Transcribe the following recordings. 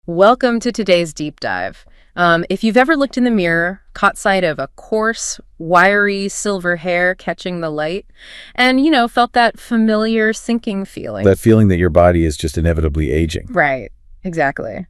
Welcome to today's deep dive. If you've ever looked in the mirror, caught sight of a coarse, wiry silver hair catching the light, and, felt that familiar sinking feeling. That feeling that your body is just inevitably aging. Right, exactly.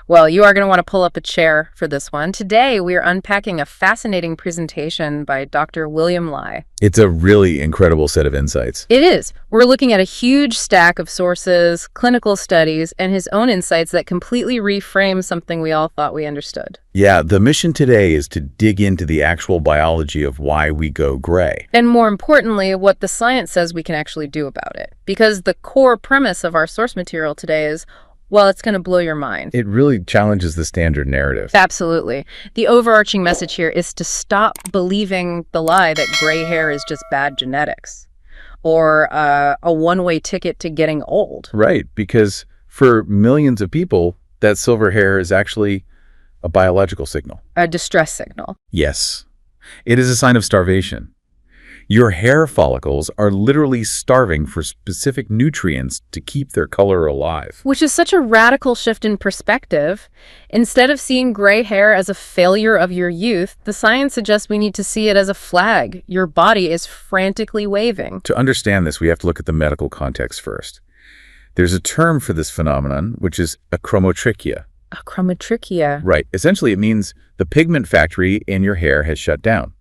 Well, you are going to want to pull up a chair for this one. Today, we are unpacking a fascinating presentation by Dr. William Lai. It's a really incredible set of insights. It is. We're looking at a huge stack of sources, clinical studies, and his own insights that completely reframe something we all thought we understood. Yeah, the mission today is to dig into the actual biology of why we go gray. And more importantly, what the science says we can actually do about it. Because the core premise of our source material today is, well, it's going to blow your mind. It really challenges the standard narrative. Absolutely. The overarching message here is to stop believing the lie that gray hair is just bad genetics or a one-way ticket to getting old. Right, because for millions of people, that silver hair is actually a biological signal. A distress signal. Yes, it is a sign of starvation. Your hair follicles are literally starving for specific nutrients to keep their color alive. Which is such a radical shift in perspective. Instead of seeing gray hair as a failure of your youth, the science suggests we need to see it as a flag. Your body is frantically waving. To understand this, we have to look at the medical context first. There's a term for this phenomenon, which is achromotrichia. Achromotrichia. Right. Essentially, it means the pigment factory in your hair has shut down.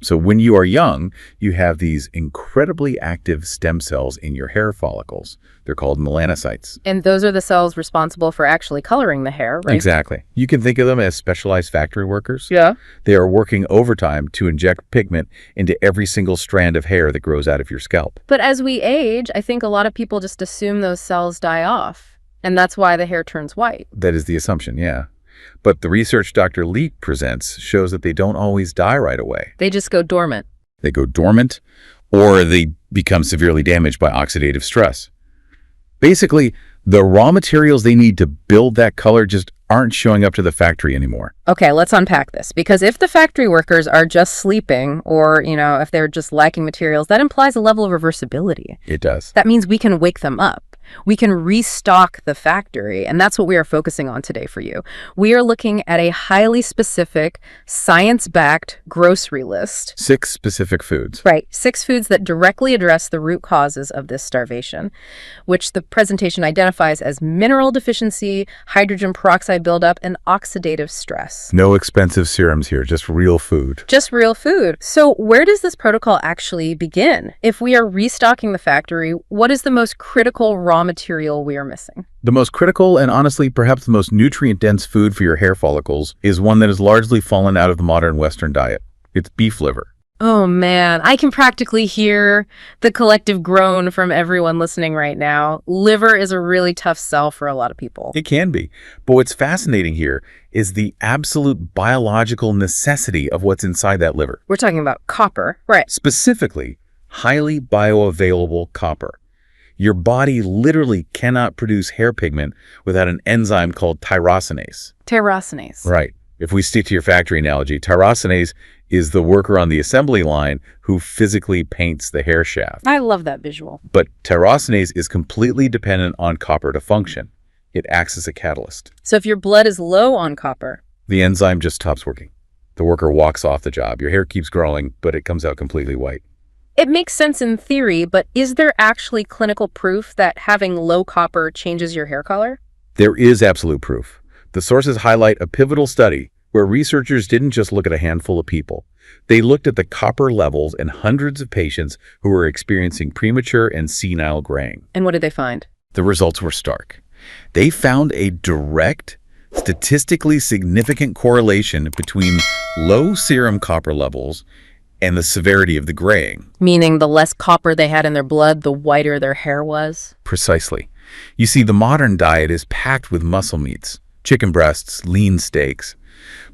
So when you are young, you have these incredibly active stem cells in your hair follicles. They're called melanocytes. And those are the cells responsible for actually coloring the hair, right? Exactly. You can think of them as specialized factory workers. Yeah. They are working overtime to inject pigment into every single strand of hair that grows out of your scalp. But as we age, I think a lot of people just assume those cells die off. And that's why the hair turns white. That is the assumption, yeah. But the research Dr. Lee presents shows that they don't always die right away. They just go dormant. They go dormant, or they become severely damaged by oxidative stress. Basically, the raw materials they need to build that color just aren't showing up to the factory anymore. Okay, let's unpack this. Because if the factory workers are just sleeping or, if they're just lacking materials, that implies a level of reversibility. It does. That means we can wake them up. We can restock the factory, and that's what we are focusing on today for you. We are looking at a highly specific, science-backed grocery list. 6 specific foods. Right, 6 foods that directly address the root causes of this starvation, which the presentation identifies as mineral deficiency, hydrogen peroxide buildup, and oxidative stress. No expensive serums here, just real food. Just real food. So where does this protocol actually begin? If we are restocking the factory, what is the most critical raw material we are missing? The most critical and honestly perhaps the most nutrient-dense food for your hair follicles is one that has largely fallen out of the modern Western diet. It's beef liver. Oh man, I can practically hear the collective groan from everyone listening right now. Liver is a really tough sell for a lot of people. It can be. But what's fascinating here is the absolute biological necessity of what's inside that liver. We're talking about copper, right? Specifically, highly bioavailable copper. Your body literally cannot produce hair pigment without an enzyme called tyrosinase. Tyrosinase. Right. If we stick to your factory analogy, tyrosinase is the worker on the assembly line who physically paints the hair shaft. I love that visual. But tyrosinase is completely dependent on copper to function. It acts as a catalyst. So if your blood is low on copper, the enzyme just stops working. The worker walks off the job. Your hair keeps growing, but it comes out completely white. It makes sense in theory, but is there actually clinical proof that having low copper changes your hair color? There is absolute proof. The sources highlight a pivotal study where researchers didn't just look at a handful of people. They looked at the copper levels in hundreds of patients who were experiencing premature and senile graying. And what did they find? The results were stark. They found a direct, statistically significant correlation between low serum copper levels and the severity of the graying. Meaning the less copper they had in their blood, the whiter their hair was? Precisely. You see, the modern diet is packed with muscle meats, chicken breasts, lean steaks.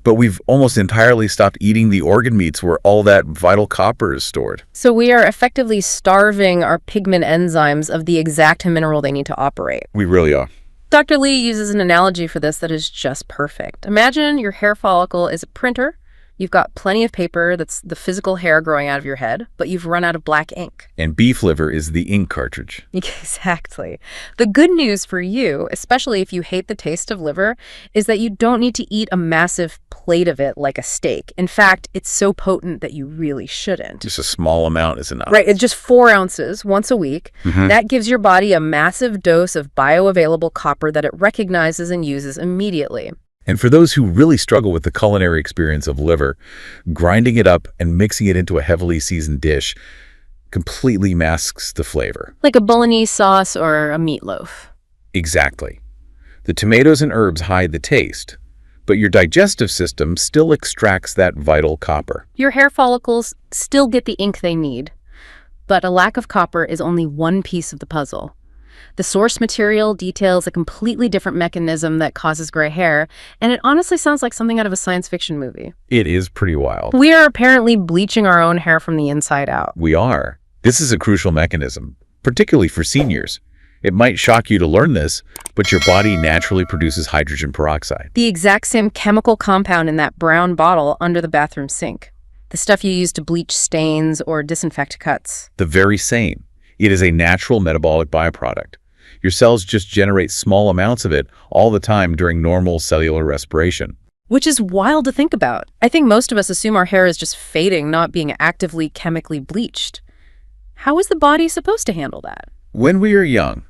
But we've almost entirely stopped eating the organ meats where all that vital copper is stored. So we are effectively starving our pigment enzymes of the exact mineral they need to operate. We really are. Dr. Lee uses an analogy for this that is just perfect. Imagine your hair follicle is a printer You've got plenty of paper, that's the physical hair growing out of your head, but you've run out of black ink. And beef liver is the ink cartridge. Exactly. The good news for you, especially if you hate the taste of liver, is that you don't need to eat a massive plate of it like a steak. In fact, it's so potent that you really shouldn't. Just a small amount is enough. Right, it's just 4 ounces once a week. That gives your body a massive dose of bioavailable copper that it recognizes and uses immediately. And for those who really struggle with the culinary experience of liver, grinding it up and mixing it into a heavily seasoned dish completely masks the flavor. Like a bolognese sauce or a meatloaf. Exactly. The tomatoes and herbs hide the taste, but your digestive system still extracts that vital copper. Your hair follicles still get the ink they need, but a lack of copper is only one piece of the puzzle. The source material details a completely different mechanism that causes gray hair, and it honestly sounds like something out of a science fiction movie. It is pretty wild. We are apparently bleaching our own hair from the inside out. We are. This is a crucial mechanism, particularly for seniors. It might shock you to learn this, but your body naturally produces hydrogen peroxide. The exact same chemical compound in that brown bottle under the bathroom sink. The stuff you use to bleach stains or disinfect cuts. The very same. It is a natural metabolic byproduct. Your cells just generate small amounts of it all the time during normal cellular respiration. Which is wild to think about. I think most of us assume our hair is just fading, not being actively chemically bleached. How is the body supposed to handle that? When we are young,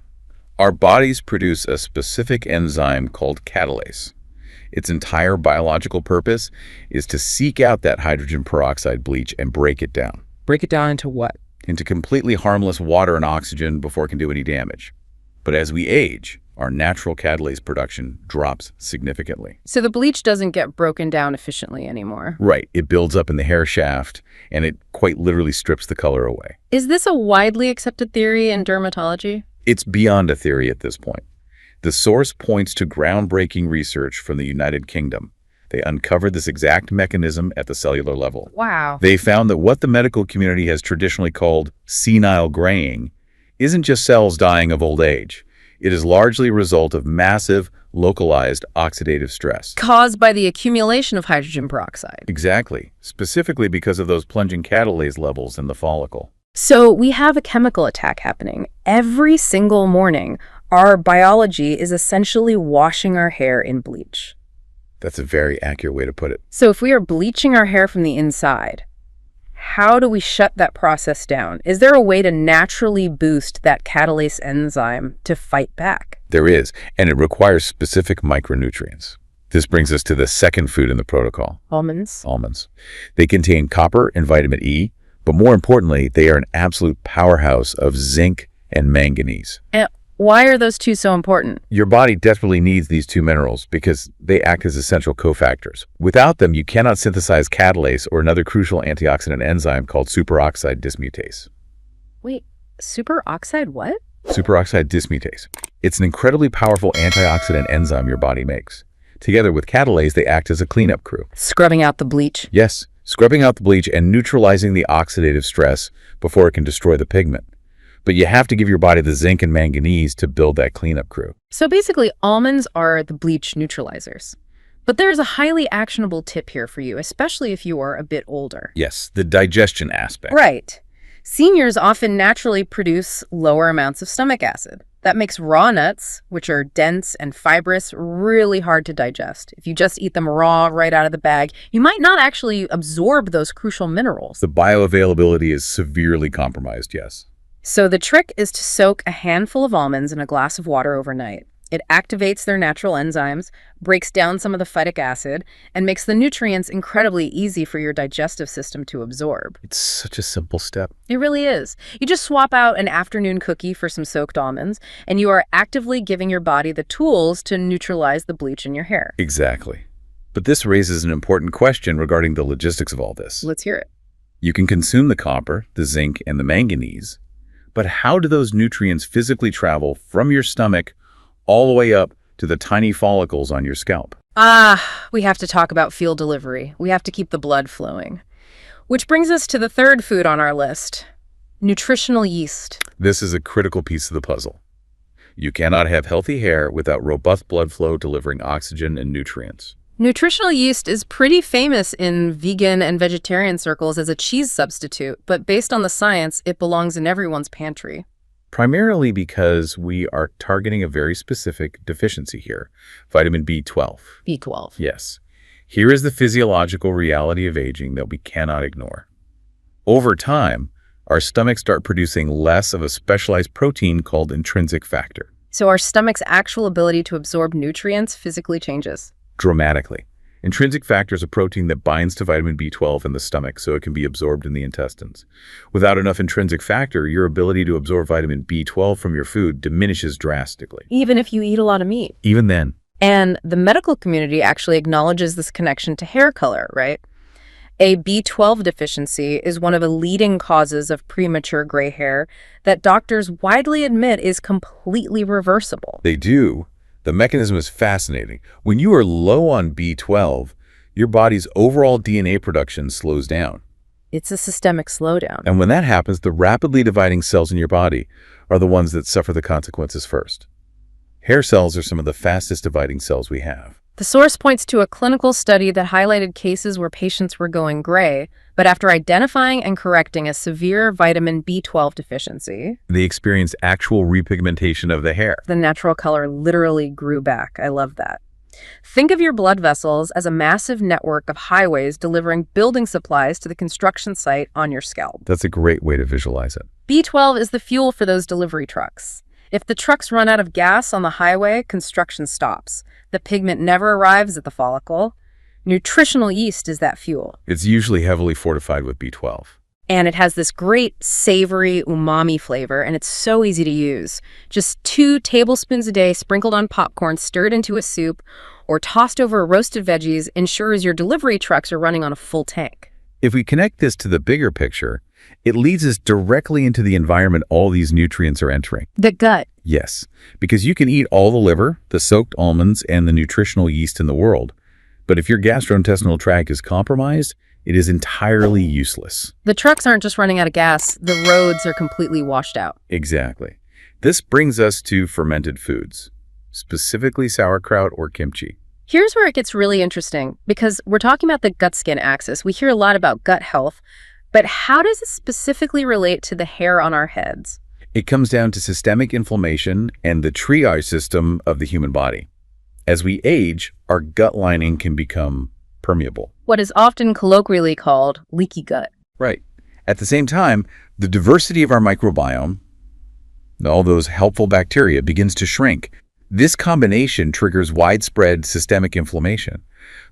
our bodies produce a specific enzyme called catalase. Its entire biological purpose is to seek out that hydrogen peroxide bleach and break it down. Break it down into what? Into completely harmless water and oxygen before it can do any damage. But as we age, our natural catalase production drops significantly. So the bleach doesn't get broken down efficiently anymore. Right. It builds up in the hair shaft, and it quite literally strips the color away. Is this a widely accepted theory in dermatology? It's beyond a theory at this point. The source points to groundbreaking research from the United Kingdom. They uncovered this exact mechanism at the cellular level. Wow. They found that what the medical community has traditionally called senile graying isn't just cells dying of old age. It is largely a result of massive, localized oxidative stress. Caused by the accumulation of hydrogen peroxide. Exactly. Specifically because of those plunging catalase levels in the follicle. So we have a chemical attack happening. Every single morning, our biology is essentially washing our hair in bleach. That's a very accurate way to put it. So if we are bleaching our hair from the inside, how do we shut that process down? Is there a way to naturally boost that catalase enzyme to fight back? There is, and it requires specific micronutrients. This brings us to the second food in the protocol. Almonds? Almonds. They contain copper and vitamin E, but more importantly, they are an absolute powerhouse of zinc and manganese. And why are those two so important? Your body desperately needs these two minerals because they act as essential cofactors. Without them, you cannot synthesize catalase or another crucial antioxidant enzyme called superoxide dismutase. Wait, superoxide what? Superoxide dismutase. It's an incredibly powerful antioxidant enzyme your body makes. Together with catalase, they act as a cleanup crew. Scrubbing out the bleach? Yes, scrubbing out the bleach and neutralizing the oxidative stress before it can destroy the pigment. But you have to give your body the zinc and manganese to build that cleanup crew. So basically, almonds are the bleach neutralizers. But there's a highly actionable tip here for you, especially if you are a bit older. Yes, the digestion aspect. Right. Seniors often naturally produce lower amounts of stomach acid. That makes raw nuts, which are dense and fibrous, really hard to digest. If you just eat them raw right out of the bag, you might not actually absorb those crucial minerals. The bioavailability is severely compromised, yes. So the trick is to soak a handful of almonds in a glass of water overnight. It activates their natural enzymes, breaks down some of the phytic acid, and makes the nutrients incredibly easy for your digestive system to absorb. It's such a simple step. It really is. You just swap out an afternoon cookie for some soaked almonds, and you are actively giving your body the tools to neutralize the bleach in your hair. Exactly. But this raises an important question regarding the logistics of all this. Let's hear it. You can consume the copper, the zinc, and the manganese, but how do those nutrients physically travel from your stomach all the way up to the tiny follicles on your scalp? We have to talk about fuel delivery. We have to keep the blood flowing. Which brings us to the third food on our list, nutritional yeast. This is a critical piece of the puzzle. You cannot have healthy hair without robust blood flow delivering oxygen and nutrients. Nutritional yeast is pretty famous in vegan and vegetarian circles as a cheese substitute, but based on the science, it belongs in everyone's pantry. Primarily because we are targeting a very specific deficiency here, vitamin B12. B12. Yes. Here is the physiological reality of aging that we cannot ignore. Over time, our stomachs start producing less of a specialized protein called intrinsic factor. So our stomach's actual ability to absorb nutrients physically changes. Dramatically. Intrinsic factor is a protein that binds to vitamin B12 in the stomach so it can be absorbed in the intestines. Without enough intrinsic factor, your ability to absorb vitamin B12 from your food diminishes drastically. Even if you eat a lot of meat. Even then. And the medical community actually acknowledges this connection to hair color, right? A B12 deficiency is one of the leading causes of premature gray hair that doctors widely admit is completely reversible. They do. The mechanism is fascinating. When you are low on B12, your body's overall DNA production slows down. It's a systemic slowdown. And when that happens, the rapidly dividing cells in your body are the ones that suffer the consequences first. Hair cells are some of the fastest dividing cells we have. The source points to a clinical study that highlighted cases where patients were going gray, but after identifying and correcting a severe vitamin B12 deficiency, They experienced actual repigmentation of the hair. the natural color literally grew back. I love that. Think of your blood vessels as a massive network of highways delivering building supplies to the construction site on your scalp. That's a great way to visualize it. B12 is the fuel for those delivery trucks. If the trucks run out of gas on the highway, construction stops. The pigment never arrives at the follicle. Nutritional yeast is that fuel. It's usually heavily fortified with B12. And it has this great savory umami flavor, and it's so easy to use. Just 2 tablespoons a day sprinkled on popcorn, stirred into a soup, or tossed over roasted veggies ensures your delivery trucks are running on a full tank. If we connect this to the bigger picture, it leads us directly into the environment all these nutrients are entering. The gut. Yes, because you can eat all the liver, the soaked almonds, and the nutritional yeast in the world. But if your gastrointestinal tract is compromised, it is entirely useless. The trucks aren't just running out of gas, the roads are completely washed out. Exactly. This brings us to fermented foods, specifically sauerkraut or kimchi. Here's where it gets really interesting, because we're talking about the gut-skin axis. We hear a lot about gut health, but how does it specifically relate to the hair on our heads? It comes down to systemic inflammation and the triage system of the human body. As we age, our gut lining can become permeable. What is often colloquially called leaky gut. Right. At the same time, the diversity of our microbiome, all those helpful bacteria, begins to shrink. This combination triggers widespread systemic inflammation.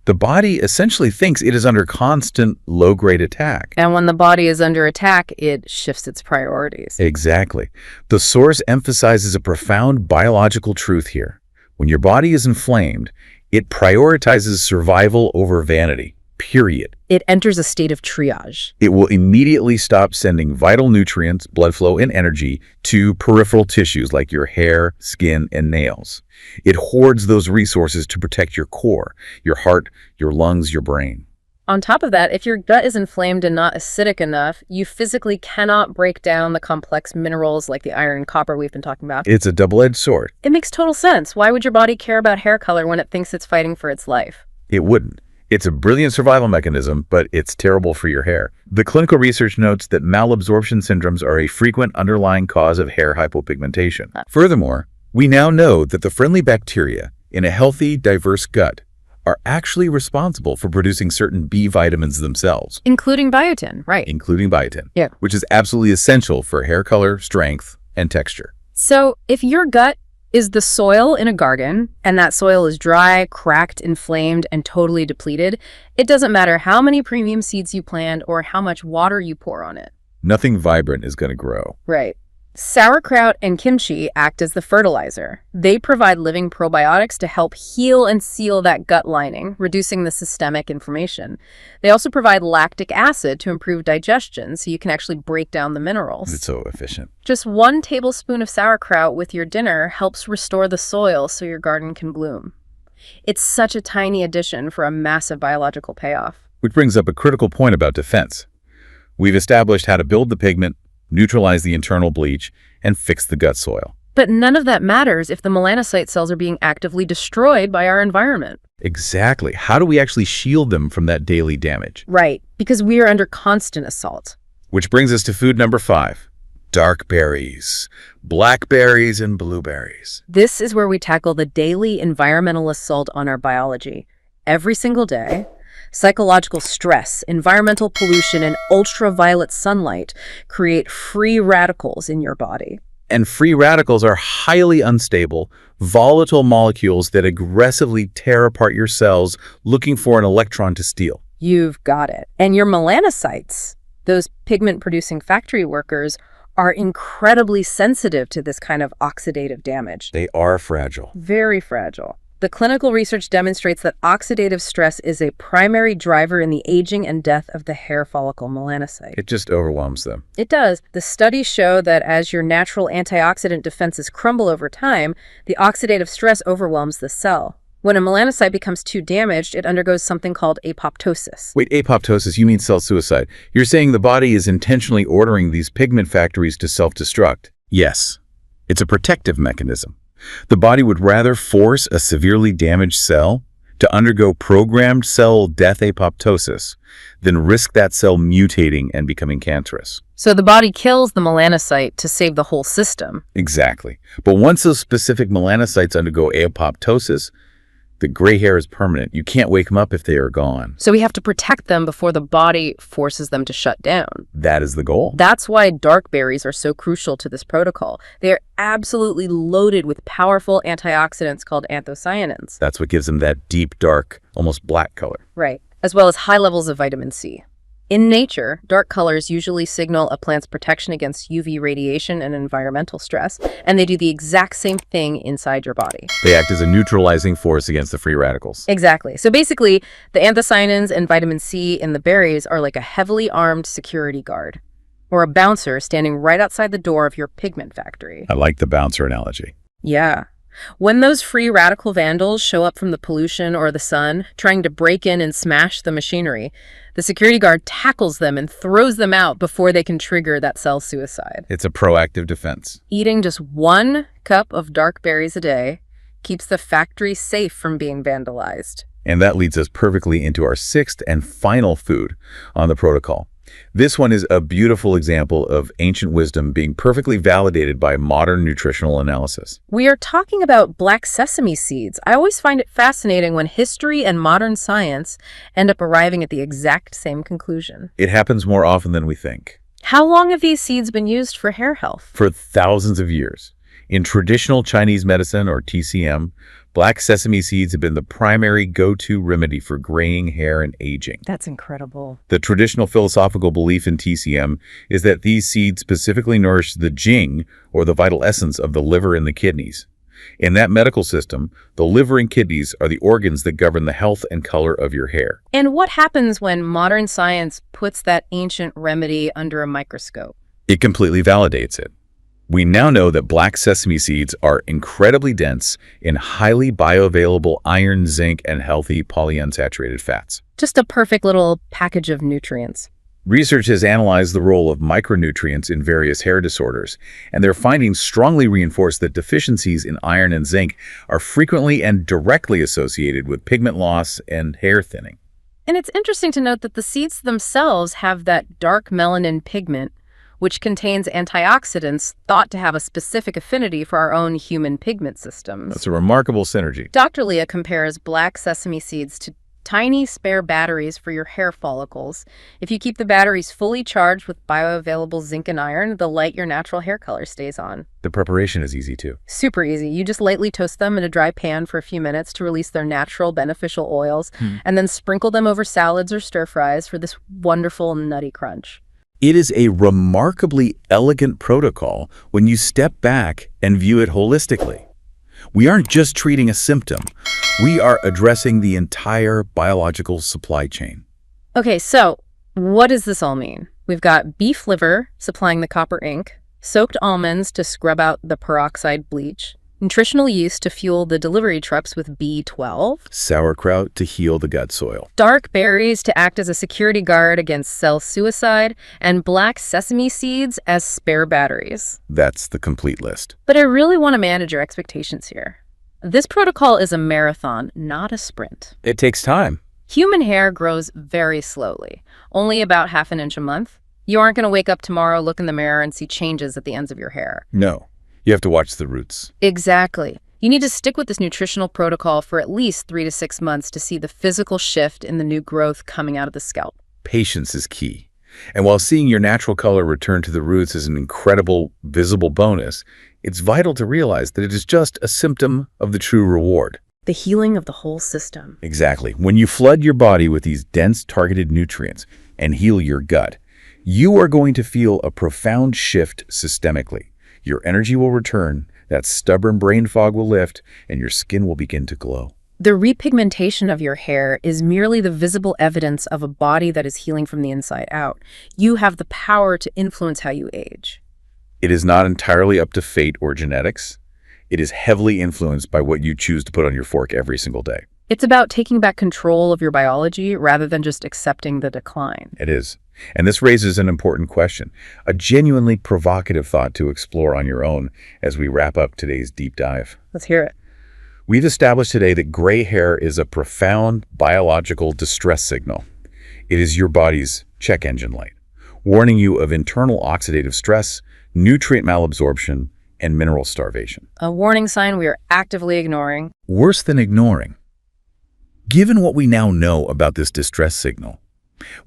The body essentially thinks it is under constant low-grade attack. And when the body is under attack, it shifts its priorities. Exactly. The source emphasizes a profound biological truth here. When your body is inflamed, it prioritizes survival over vanity, period. It enters a state of triage. It will immediately stop sending vital nutrients, blood flow, and energy to peripheral tissues like your hair, skin, and nails. It hoards those resources to protect your core, your heart, your lungs, your brain. On top of that, if your gut is inflamed and not acidic enough, you physically cannot break down the complex minerals like the iron and copper we've been talking about. It's a double-edged sword. It makes total sense. Why would your body care about hair color when it thinks it's fighting for its life? It wouldn't. It's a brilliant survival mechanism, but it's terrible for your hair. The clinical research notes that malabsorption syndromes are a frequent underlying cause of hair hypopigmentation. Furthermore, we now know that the friendly bacteria in a healthy, diverse gut are actually responsible for producing certain B vitamins themselves. Including biotin, right. Including biotin, Yeah. which is absolutely essential for hair color, strength, and texture. So if your gut is the soil in a garden, and that soil is dry, cracked, inflamed, and totally depleted, it doesn't matter how many premium seeds you plant or how much water you pour on it. Nothing vibrant is going to grow. Right. Sauerkraut and kimchi act as the fertilizer. They provide living probiotics to help heal and seal that gut lining, reducing the systemic inflammation. They also provide lactic acid to improve digestion, so you can actually break down the minerals. It's so efficient. Just 1 tablespoon of sauerkraut with your dinner helps restore the soil so your garden can bloom. It's such a tiny addition for a massive biological payoff. Which brings up a critical point about defense. We've established how to build the pigment, neutralize the internal bleach, and fix the gut soil. But none of that matters if the melanocyte cells are being actively destroyed by our environment. Exactly. How do we actually shield them from that daily damage? Right, because we are under constant assault. Which brings us to food number 5. Dark berries, blackberries, and blueberries. This is where we tackle the daily environmental assault on our biology. Every single day, psychological stress, environmental pollution, and ultraviolet sunlight create free radicals in your body. And free radicals are highly unstable, volatile molecules that aggressively tear apart your cells looking for an electron to steal. You've got it. And your melanocytes, those pigment-producing factory workers, are incredibly sensitive to this kind of oxidative damage. They are fragile. Very fragile. The clinical research demonstrates that oxidative stress is a primary driver in the aging and death of the hair follicle melanocyte. It just overwhelms them. It does. The studies show that as your natural antioxidant defenses crumble over time, the oxidative stress overwhelms the cell. When a melanocyte becomes too damaged, it undergoes something called apoptosis. Wait, apoptosis, you mean cell suicide. You're saying the body is intentionally ordering these pigment factories to self-destruct? Yes. It's a protective mechanism. The body would rather force a severely damaged cell to undergo programmed cell death apoptosis than risk that cell mutating and becoming cancerous. So the body kills the melanocyte to save the whole system. Exactly. But once those specific melanocytes undergo apoptosis, the gray hair is permanent. You can't wake them up if they are gone. So we have to protect them before the body forces them to shut down. That is the goal. That's why dark berries are so crucial to this protocol. They are absolutely loaded with powerful antioxidants called anthocyanins. That's what gives them that deep, dark, almost black color. Right, as well as high levels of vitamin C. In nature, dark colors usually signal a plant's protection against UV radiation and environmental stress, and they do the exact same thing inside your body. They act as a neutralizing force against the free radicals. Exactly. So basically, the anthocyanins and vitamin C in the berries are like a heavily armed security guard, or a bouncer standing right outside the door of your pigment factory. I like the bouncer analogy. Yeah. When those free radical vandals show up from the pollution or the sun, trying to break in and smash the machinery, the security guard tackles them and throws them out before they can trigger that cell suicide. It's a proactive defense. Eating just 1 cup of dark berries a day keeps the factory safe from being vandalized. And that leads us perfectly into our 6th and final food on the protocol. This one is a beautiful example of ancient wisdom being perfectly validated by modern nutritional analysis. We are talking about black sesame seeds. I always find it fascinating when history and modern science end up arriving at the exact same conclusion. It happens more often than we think. How long have these seeds been used for hair health? For thousands of years. In traditional Chinese medicine, or TCM, black sesame seeds have been the primary go-to remedy for graying hair and aging. That's incredible. The traditional philosophical belief in TCM is that these seeds specifically nourish the jing, or the vital essence of the liver and the kidneys. In that medical system, the liver and kidneys are the organs that govern the health and color of your hair. And what happens when modern science puts that ancient remedy under a microscope? It completely validates it. We now know that black sesame seeds are incredibly dense in highly bioavailable iron, zinc, and healthy polyunsaturated fats. Just a perfect little package of nutrients. Research has analyzed the role of micronutrients in various hair disorders, and their findings strongly reinforce that deficiencies in iron and zinc are frequently and directly associated with pigment loss and hair thinning. And it's interesting to note that the seeds themselves have that dark melanin pigment, which contains antioxidants thought to have a specific affinity for our own human pigment systems. That's a remarkable synergy. Dr. Leah compares black sesame seeds to tiny spare batteries for your hair follicles. If you keep the batteries fully charged with bioavailable zinc and iron, the light your natural hair color stays on. The preparation is easy too. Super easy. You just lightly toast them in a dry pan for a few minutes to release their natural beneficial oils, and then sprinkle them over salads or stir fries for this wonderful nutty crunch. It is a remarkably elegant protocol when you step back and view it holistically. We aren't just treating a symptom. We are addressing the entire biological supply chain. Okay, so what does this all mean? We've got beef liver supplying the copper ink, soaked almonds to scrub out the peroxide bleach, nutritional yeast to fuel the delivery trucks with B12, Sauerkraut to heal the gut soil. dark berries to act as a security guard against cell suicide, and black sesame seeds as spare batteries. That's the complete list. But I really want to manage your expectations here. This protocol is a marathon, not a sprint. It takes time. Human hair grows very slowly, only about half an inch a month. You aren't going to wake up tomorrow, look in the mirror, and see changes at the ends of your hair. No. You have to watch the roots. Exactly. You need to stick with this nutritional protocol for at least 3 to 6 months to see the physical shift in the new growth coming out of the scalp. Patience is key. And while seeing your natural color return to the roots is an incredible, visible bonus, it's vital to realize that it is just a symptom of the true reward. The healing of the whole system. Exactly. When you flood your body with these dense, targeted nutrients and heal your gut, you are going to feel a profound shift systemically. Your energy will return, that stubborn brain fog will lift, and your skin will begin to glow. The repigmentation of your hair is merely the visible evidence of a body that is healing from the inside out. You have the power to influence how you age. It is not entirely up to fate or genetics. It is heavily influenced by what you choose to put on your fork every single day. It's about taking back control of your biology rather than just accepting the decline. It is. And this raises an important question, a genuinely provocative thought to explore on your own as we wrap up today's deep dive. Let's hear it. We've established today that gray hair is a profound biological distress signal. It is your body's check engine light, warning you of internal oxidative stress, nutrient malabsorption, and mineral starvation. A warning sign we are actively ignoring. Worse than ignoring. Given what we now know about this distress signal,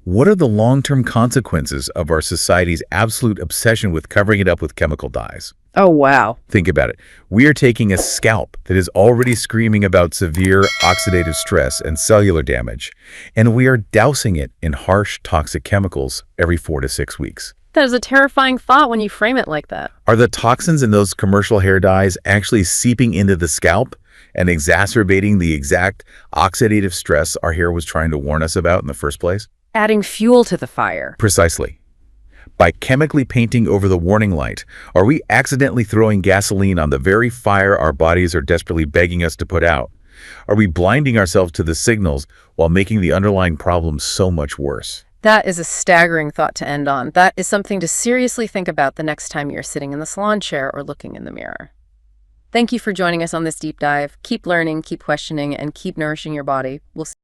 what are the long-term consequences of our society's absolute obsession with covering it up with chemical dyes? Oh, wow. Think about it. We are taking a scalp that is already screaming about severe oxidative stress and cellular damage, and we are dousing it in harsh, toxic chemicals every 4 to 6 weeks. That is a terrifying thought when you frame it like that. Are the toxins in those commercial hair dyes actually seeping into the scalp and exacerbating the exact oxidative stress our hair was trying to warn us about in the first place? Adding fuel to the fire. Precisely. By chemically painting over the warning light, are we accidentally throwing gasoline on the very fire our bodies are desperately begging us to put out? Are we blinding ourselves to the signals while making the underlying problem so much worse? That is a staggering thought to end on. That is something to seriously think about the next time you're sitting in the salon chair or looking in the mirror. Thank you for joining us on this deep dive. Keep learning, keep questioning, and keep nourishing your body. We'll see